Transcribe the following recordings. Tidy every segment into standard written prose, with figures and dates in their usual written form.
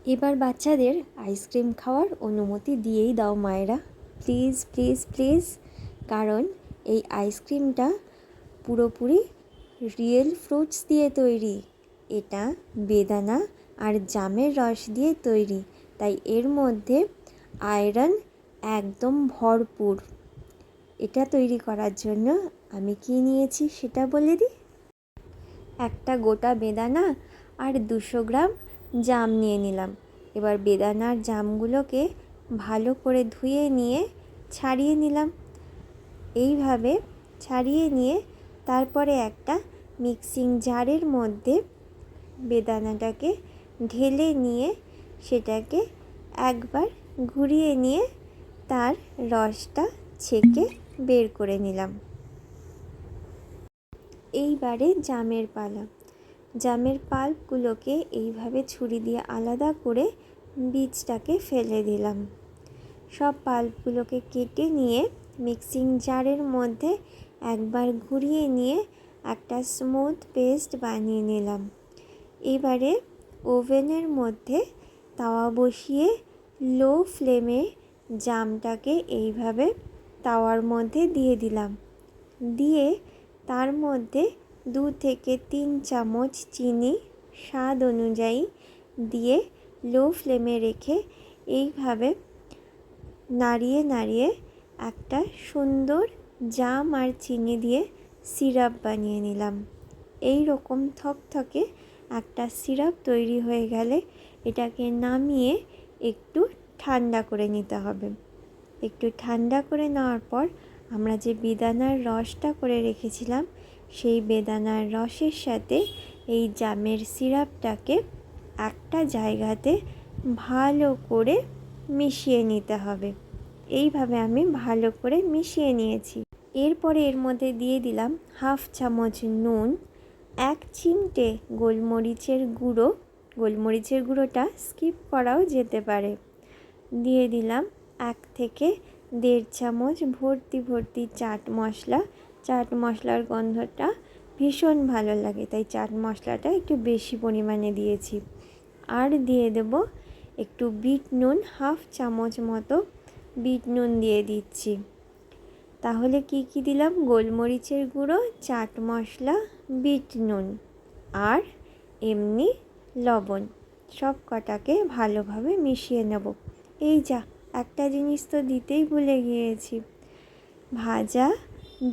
এবার বাচ্চাদের আইসক্রিম খাওয়ার অনুমতি দিয়েই দাও মায়েরা, প্লিজ প্লিজ প্লিজ। কারণ এই আইসক্রিমটা পুরোপুরি রিয়েল ফ্রুটস দিয়ে তৈরি। এটা বেদানা আর জামের রস দিয়ে তৈরি, তাই এর মধ্যে আয়রন একদম ভরপুর। এটা তৈরি করার জন্য আমি কি নিয়েছি সেটা বলে দিই। একটা গোটা বেদানা আর 200 গ্রাম জাম নিয়ে নিলাম। এবার বেদানার জামগুলোকে ভালো করে ধুয়ে নিয়ে ছাড়িয়ে নিলাম। এইভাবে ছাড়িয়ে নিয়ে তারপরে একটা মিক্সিং জারের মধ্যে বেদানাটাকে ঢেলে নিয়ে সেটাকে একবার ঘুরিয়ে নিয়ে তার রসটা ছেঁকে বের করে নিলাম। এইবারে জামের পালা। জামের পাল্পগুলোকে এইভাবে ছুরি দিয়ে আলাদা করে বীজটাকে ফেলে দিলাম। সব পাল্পগুলোকে কেটে নিয়ে মিক্সিং জারের মধ্যে একবার ঘুরিয়ে নিয়ে একটা স্মুথ পেস্ট বানিয়ে নিলাম। এবারে ওভেনের মধ্যে তাওয়া বসিয়ে লো ফ্লেমে জামটাকে এইভাবে তাওয়ার মধ্যে দিয়ে দিলাম। দিয়ে তার মধ্যে 2 থেকে 3 চামচ চিনি স্বাদ অনুযায়ী দিয়ে লো ফ্লেমে রেখে এইভাবে নাড়িয়ে নাড়িয়ে একটা সুন্দর জাম আর চিনি দিয়ে সিরাপ বানিয়ে নিলাম। এই রকম থকথকে একটা সিরাপ তৈরি হয়ে গেলে এটাকে নামিয়ে একটু ঠান্ডা করে নিতে হবে। একটু ঠান্ডা করে নেওয়ার পর আমরা যে বেদানার রসটা করে রেখেছিলাম সেই বেদানার রসের সাথে এই জামের সিরাপটাকে একটা জায়গাতে ভালো করে মিশিয়ে নিতে হবে। এইভাবে আমি ভালো করে মিশিয়ে নিয়েছি। এরপরে এর মধ্যে দিয়ে দিলাম 1/2 চামচ নুন, 1 চিমটে গোলমরিচের গুঁড়ো। গোলমরিচের গুঁড়োটা স্কিপ করাও যেতে পারে। দিয়ে দিলাম 1 থেকে 1.5 চামচ ভর্তি ভর্তি চাট মশলা। চাট মশলার গন্ধটা ভীষণ ভালো লাগে, তাই চাট মশলাটা একটু বেশি পরিমাণে দিয়েছি। আর দিয়ে দেব একটু বিট নুন, 1/2 চামচ মতো বিট নুন দিয়ে দিচ্ছি। তাহলে কি কি দিলাম? গোলমরিচের গুঁড়ো, চাট মশলা, বিট নুন আর এমনি লবণ। সব কটাকে ভালোভাবে মিশিয়ে নেব। এই যা, একটা জিনিস তো দিতেই ভুলে গিয়েছি, ভাজা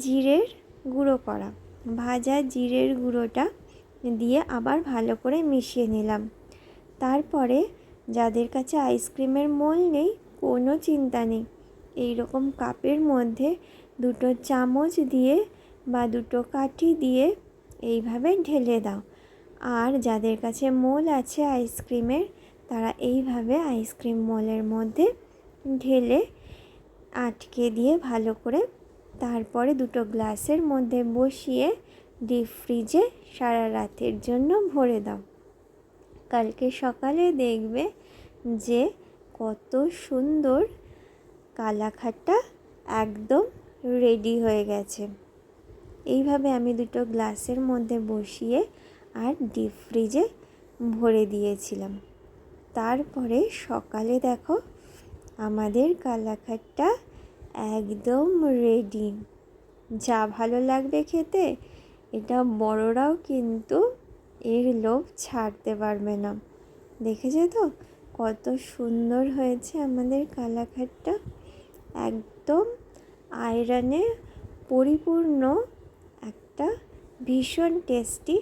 জিরের গুঁড়ো করা। ভাজা জিরের গুঁড়োটা দিয়ে আবার ভালো করে মিশিয়ে নিলাম। তারপরে যাদের কাছে আইসক্রিমের মোল নেই, কোনো চিন্তা নেই, এই রকম কাপের মধ্যে 2 চামচ দিয়ে বা 2 কাঠি দিয়ে এইভাবে ঢেলে দাও। আর যাদের কাছে মোল আছে আইসক্রিমের, তারা এইভাবে আইসক্রিম মোলের মধ্যে ঢেলে আটকে দিয়ে ভালো করে তারপরে 2 গ্লাসের মধ্যে বসিয়ে ডিপ ফ্রিজে সারা রাতের জন্য ভরে দাও। কালকে সকালে দেখবে যে কত সুন্দর কালাখাট্টা একদম রেডি হয়ে গেছে। এইভাবে আমি 2 গ্লাসের মধ্যে বসিয়ে আর ডিপ ফ্রিজে ভরে দিয়েছিলাম। তারপরে সকালে দেখো আমাদের কালাখাট্টা একদম রেডি। যা ভালো লাগবে খেতে, এটা বড়রাও কিন্তু এর লোভ ছাড়তে পারবে না। দেখেছো তো কত সুন্দর হয়েছে আমাদের কালাখাট্টা, একদম আয়রনে পরিপূর্ণ একটা ভীষণ টেস্টি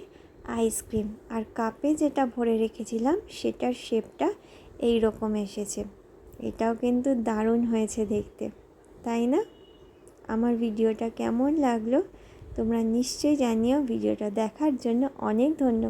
আইসক্রিম। আর কাপে যেটা ভরে রেখেছিলাম সেটার শেপটা এই রকম এসেছে। এটাও কিন্তু দারুণ হয়েছে দেখতে, তাই না? আমার ভিডিওটা কেমন লাগলো তোমরা নিশ্চয়ই জানিও। ভিডিওটা দেখার জন্য অনেক ধন্যবাদ।